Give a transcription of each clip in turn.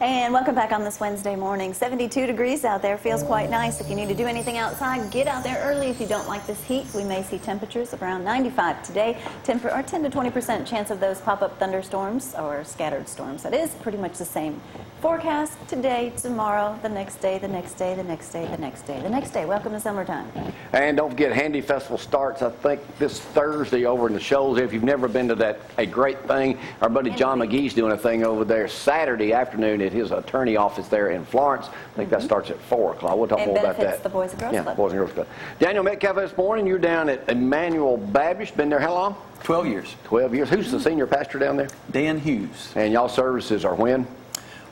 And welcome back on this Wednesday morning. 72 degrees out there. Feels quite nice. If you need to do anything outside, get out there early. If you don't like this heat, we may see temperatures around 95 today. 10 to 20% chance of those pop-up thunderstorms or scattered storms. That is pretty much the same forecast today, tomorrow, the next day, the next day, the next day, the next day, the next day. Welcome to summertime. And don't forget, Handy Festival starts, I think, this Thursday over in the Shoals. If you've never been to that, a great thing. Our buddy John McGee's doing a thing over there Saturday afternoon at his attorney office there in Florence. I think that starts at 4 o'clock. We'll talk more about that. Benefits the Boys and Girls Club. Yeah, Boys and Girls Club. Daniel Metcalfe this morning, you're down at Emmanuel Baptist. Been there how long? 12 years. 12 years. Who's the senior pastor down there? Dan Hughes. And y'all services are when?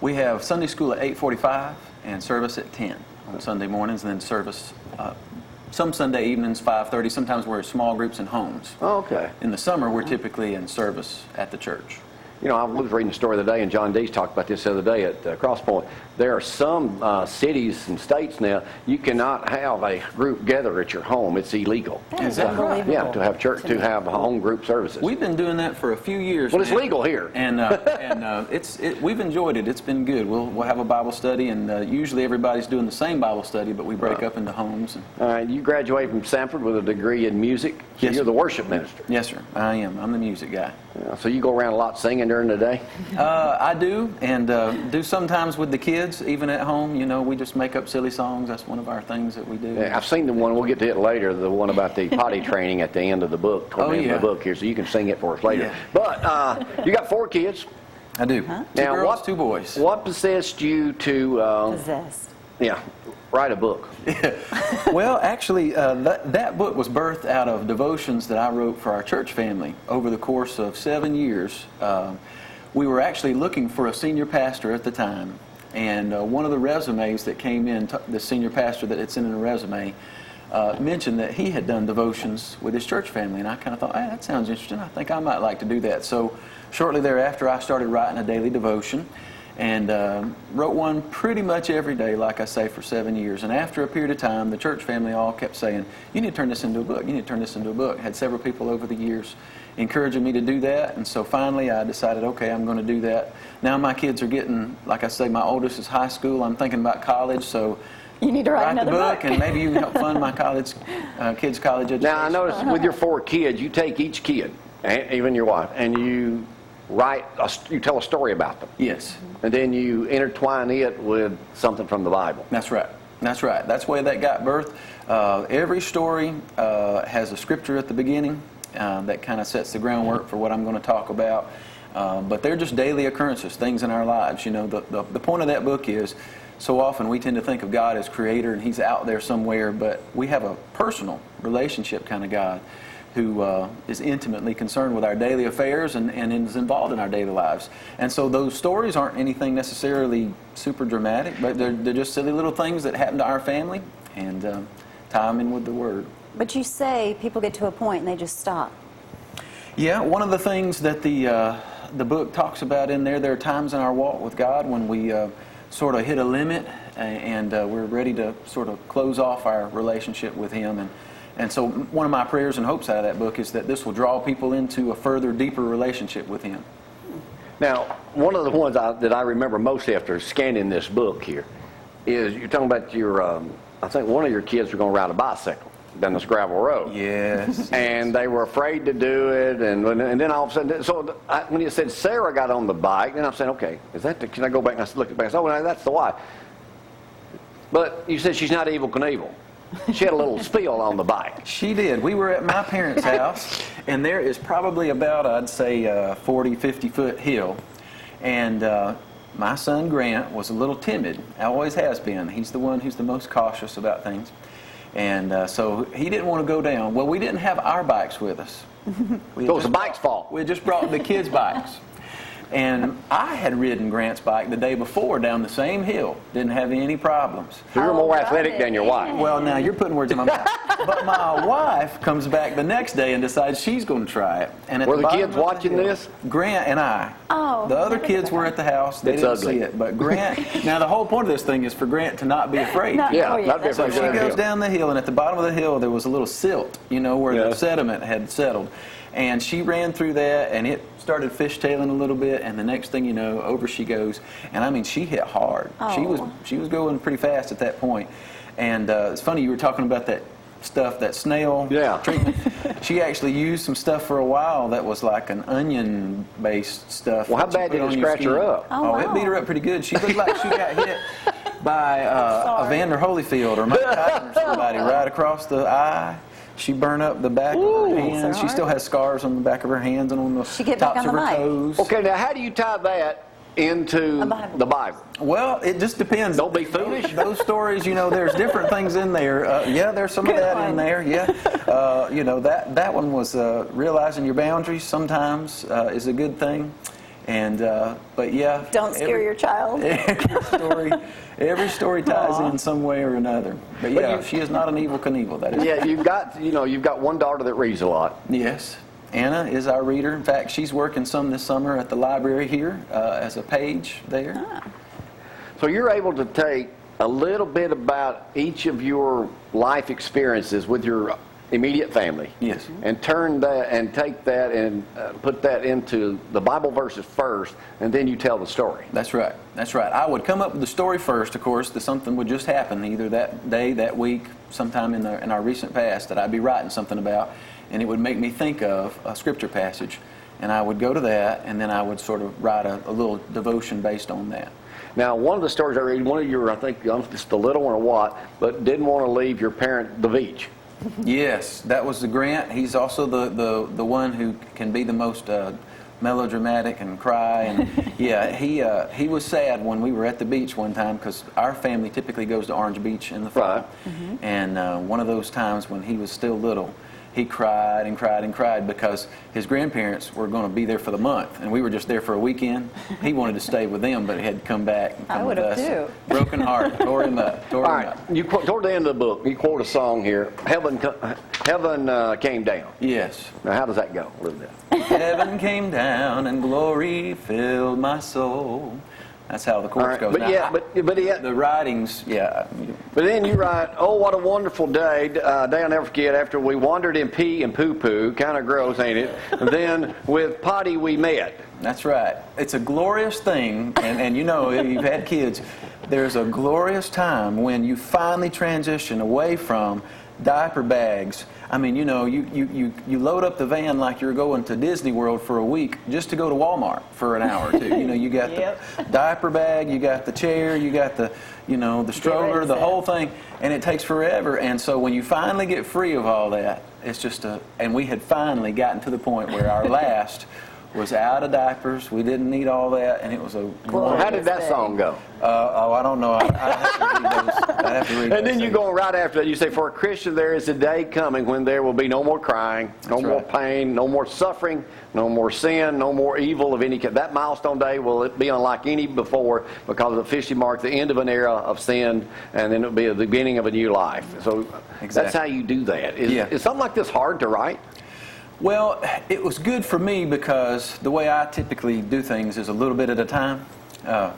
We have Sunday school at 8:45 and service at 10 on Sunday mornings, and then service some Sunday evenings 5:30. Sometimes we're in small groups in homes. Oh, okay. In the summer, we're typically in service at the church. You know, I was reading the story the other day, and John Dees talked about this the other day at Cross Point. There are some cities and states now, you cannot have a group gather at your home. It's illegal. Is that unbelievable? Yeah, to have church, to have home group services. We've been doing that for a few years. Well, it's legal here. And we've enjoyed it. It's been good. We'll have a Bible study, and usually everybody's doing the same Bible study, but we break up into homes. All right, you graduated from Sanford with a degree in music. So Yes, you're the sir. worship minister. Yes, sir. I am. I'm the music guy. Yeah, so you go around a lot singing during the day? I do, and do sometimes with the kids, even at home. You know, we just make up silly songs. That's one of our things that we do. Yeah, I've seen the one, we'll get to it later, the one about the potty training at the end of the book, toward the end of the book here, so you can sing it for us later. Yeah. But you got 4 kids. I do. Huh? Two Now, girls, 2 boys. What possessed you to Possessed. write a book? Well, actually, that book was birthed out of devotions that I wrote for our church family over the course of 7 years. We were actually looking for a senior pastor at the time, and one of the resumes that came in, the senior pastor that had sent in a resume, mentioned that he had done devotions with his church family, and I kind of thought, hey, that sounds interesting. I think I might like to do that. So shortly thereafter, I started writing a daily devotion, and wrote one pretty much every day, like I say, for 7 years. And after a period of time, the church family all kept saying, you need to turn this into a book, you need to turn this into a book. Had several people over the years encouraging me to do that, and so finally I decided, okay, I'm going to do that. Now my kids are getting, like I say, my oldest is high school, I'm thinking about college, so you need to write the another book, book. and maybe you can help fund my college, kids' college education. Now, I noticed with your 4 kids, you take each kid, and even your wife, and you you tell a story about them. Yes. And then you intertwine it with something from the Bible. That's right. That's right. That's the way that got birthed. Every story has a scripture at the beginning that kind of sets the groundwork for what I'm going to talk about. But they're just daily occurrences, things in our lives. You know, the point of that book is, so often we tend to think of God as creator and he's out there somewhere, but we have a personal relationship kind of God who is intimately concerned with our daily affairs and is involved in our daily lives. And so those stories aren't anything necessarily super dramatic, but they're just silly little things that happen to our family, and tie them in with the Word. But you say people get to a point and they just stop. Yeah, one of the things that the book talks about in there are times in our walk with God when we sort of hit a limit and we're ready to sort of close off our relationship with Him. And so one of my prayers and hopes out of that book is that this will draw people into a further, deeper relationship with Him. Now, one of the ones that I remember most after scanning this book here is you're talking about your, I think one of your kids were going to ride a bicycle down this gravel road. Yes. And they were afraid to do it, and then all of a sudden, so when you said Sarah got on the bike, then I'm saying, okay, can I go back and I looked back and said, oh, that's the wife. But you said she's not Evel Knievel. She had a little spill on the bike. She did. We were at my parents' house, and there is probably about, I'd say, 40, 50-foot hill. And my son, Grant, was a little timid. Always has been. He's the one who's the most cautious about things. And so he didn't want to go down. Well, we didn't have our bikes with us. So it was the bike's fault. We just brought the kids' bikes. And I had ridden Grant's bike the day before down the same hill. Didn't have any problems. So you're more athletic than your wife. Well, now you're putting words in my mouth. But my wife comes back the next day and decides she's going to try it. And were the kids watching this? Grant and I. Oh. The other kids were at the house. They didn't see it. But Grant, now the whole point of this thing is for Grant to not be afraid. Not be afraid. So she goes down the hill, and at the bottom of the hill there was a little silt, you know, where the sediment had settled. And she ran through that, and it started fishtailing a little bit, and the next thing you know, over she goes. And I mean, she hit hard. Oh. She was going pretty fast at that point. And it's funny, you were talking about that stuff, that snail treatment. She actually used some stuff for a while that was like an onion-based stuff. Well, how bad did it scratch her up? Oh, wow. It beat her up pretty good. She looked like she got hit by Evander Holyfield or Mike Tyson or somebody right across the eye. She burned up the back of her hands. She still has scars on the back of her hands and on the tops of her toes. Okay, now how do you tie that into the Bible? Well, it just depends. Don't be foolish. Those stories, you know, there's different things in there. Yeah, there's some of that in there. Yeah, you know, that one was realizing your boundaries sometimes is a good thing. And but yeah, don't scare your child. Every story ties in some way or another. But yeah, she is not an evil Knievel. That is. Yeah, you've got one daughter that reads a lot. Yes. Anna is our reader. In fact, she's working some this summer at the library here as a page there. So you're able to take a little bit about each of your life experiences with your immediate family. Yes. And turn that and take that and put that into the Bible verses first, and then you tell the story. That's right. That's right. I would come up with the story first, of course, that something would just happen either that day, that week, sometime in our recent past that I'd be writing something about. And it would make me think of a scripture passage. And I would go to that, and then I would sort of write a little devotion based on that. Now, one of the stories I read, one of your, I think, just a little one or what, but didn't want to leave your parent, the beach. Yes, that was the Grant. He's also the one who can be the most melodramatic and cry. And yeah, he was sad when we were at the beach one time because our family typically goes to Orange Beach in the fall. Right. And one of those times when he was still little, he cried and cried and cried because his grandparents were going to be there for the month, and we were just there for a weekend. He wanted to stay with them, but he had to come back and come with us. I would have too. Broken heart, tore him up. All right, you toward the end of the book, you quote a song here. Heaven came down. Yes. Now, how does that go? A little bit. Heaven came down and glory filled my soul. That's how the chorus goes. But now, yeah, but the writings, yeah. But then you write, oh, what a wonderful day, day I'll never forget, after we wandered in pee and poo-poo, kind of gross, ain't it? And then with potty we met. That's right. It's a glorious thing, and you know, if you've had kids, there's a glorious time when you finally transition away from diaper bags. I mean, you know, you load up the van like you're going to Disney World for a week just to go to Walmart for an hour or two. You know, you got the diaper bag, you got the chair, you got the, you know, the stroller, the whole thing, and it takes forever. And so when you finally get free of all that, it's just and we had finally gotten to the point where our last was out of diapers. We didn't need all that, and it was a. Well, how did that song go? I don't know. I have to read those. I have to read. And then you go right after that. You say, "For a Christian, there is a day coming when there will be no more crying, no more pain, no more suffering, no more sin, no more evil of any kind." That milestone day will be unlike any before because it officially marks the end of an era of sin, and then it will be the beginning of a new life. So that's how you do that. Is something like this hard to write? Well, it was good for me because the way I typically do things is a little bit at a time. You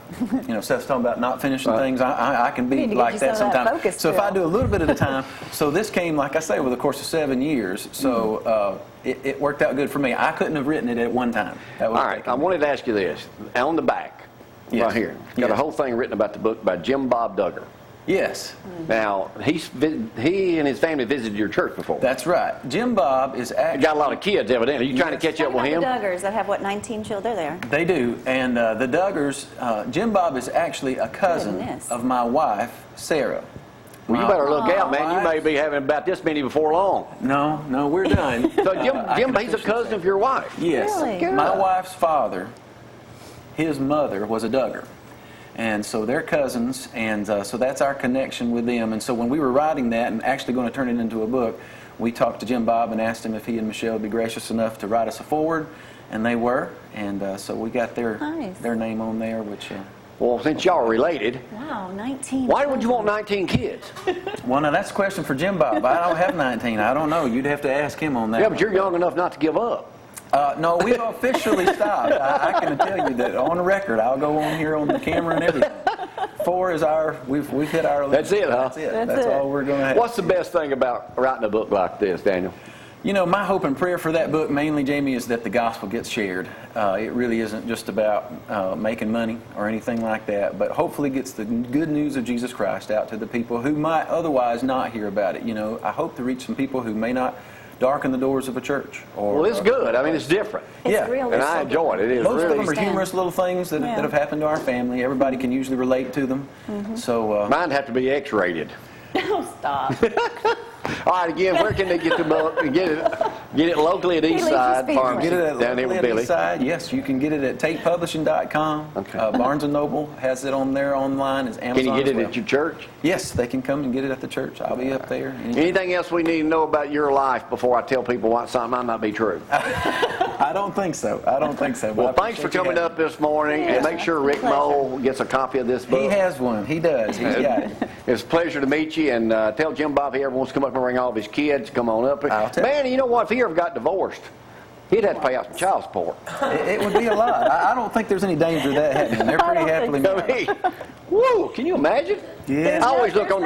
know, Seth's talking about not finishing things. I can be like that sometimes. So if I do a little bit at a time, so this came, like I say, over the course of 7 years. So it worked out good for me. I couldn't have written it at one time. All right, I wanted to ask you this. On the back, right here, got a whole thing written about the book by Jim Bob Duggar. Yes. Now, he and his family visited your church before. That's right. Jim Bob is actually... Got a lot of kids, evidently. Are you trying to catch up with him? The Duggars that have, 19 children there? They do. And the Duggars, Jim Bob is actually a cousin of my wife, Sarah. Well, you better look out, man. You may be having about this many before long. No, we're done. So Jim, he's a cousin of your wife? Yes. Really? My wife's father, his mother was a Duggar. And so they're cousins, and so that's our connection with them. And so when we were writing that and actually going to turn it into a book, we talked to Jim Bob and asked him if he and Michelle would be gracious enough to write us a foreword, and they were. And so we got their name on there, which... well, since y'all are related... Wow, 19. Why would you want 19 kids? Well, now that's a question for Jim Bob. I don't have 19. I don't know. You'd have to ask him on that. Yeah, but you're young enough not to give up. No, we've officially stopped. I can tell you that on the record. I'll go on here on the camera and everything. 4 is we've hit our limit. That's it, huh? That's it. That's all we're going to have. What's the best thing about writing a book like this, Daniel? You know, my hope and prayer for that book mainly, Jamie, is that the gospel gets shared. It really isn't just about making money or anything like that, but hopefully gets the good news of Jesus Christ out to the people who might otherwise not hear about it. You know, I hope to reach some people who may not darken the doors of a church. Well, it's good. I mean, it's different. Yeah. Really And I enjoy it. It is Most really. of them are humorous little things that have happened to our family. Everybody can usually relate to them. So Mine have to be X-rated. Oh, stop. All right, again, where can they get the book? Get it locally at leaves Eastside his Pharmacy get it at down there with Billy. Side. Yes, you can get it at tapepublishing.com. Okay. Barnes & Noble has it on there online. It's Amazon. Can you get as it well. at your church? Yes, they can come and get it at the church. I'll be up there. Anything else we need to know about your life before I tell people what something might not be true? I don't think so. I don't think so. but Well, I thanks for appreciate you coming having up this morning, and make sure Rick Mole gets a copy of this me. He book. has one. He does. He's got it. It's a pleasure to meet you, and tell Jim Bob he ever wants to come up and bring all of his kids, come on up. I'll tell Man, you know what? If he ever got divorced, he'd have to pay out some child support. It would be a lot. I don't think there's any danger of that happening. They're pretty happily I married. mean, woo! Can you imagine? Yeah. I always look on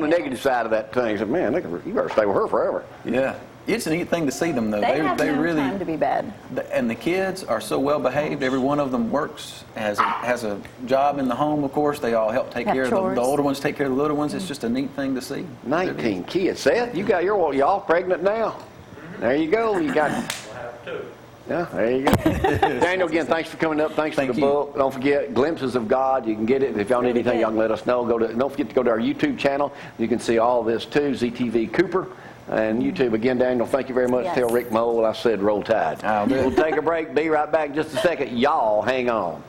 the negative side of that thing. I said, man, you better stay with her forever. Yeah. It's a neat thing to see them, though. They have no really time to be bad. And the kids are so well behaved. Every one of them works, has a job in the home, of course. They all help take Have care of chores. the older ones, take care of the little ones. It's just a neat thing to see. 19 kids. Seth, y'all pregnant now? There you go. You got. Yeah, there you go. Daniel, again, thanks for coming up. Thanks for Thank the you. book. Don't forget, Glimpses of God. You can get it. If y'all need anything, y'all can let us know. Don't forget to go to our YouTube channel. You can see all this too, ZTV Cooper. And YouTube. Again, Daniel, thank you very much. Yes. Tell Rick Mole I said roll tide. I'll do it. We'll take a break. Be right back in just a second. Y'all hang on.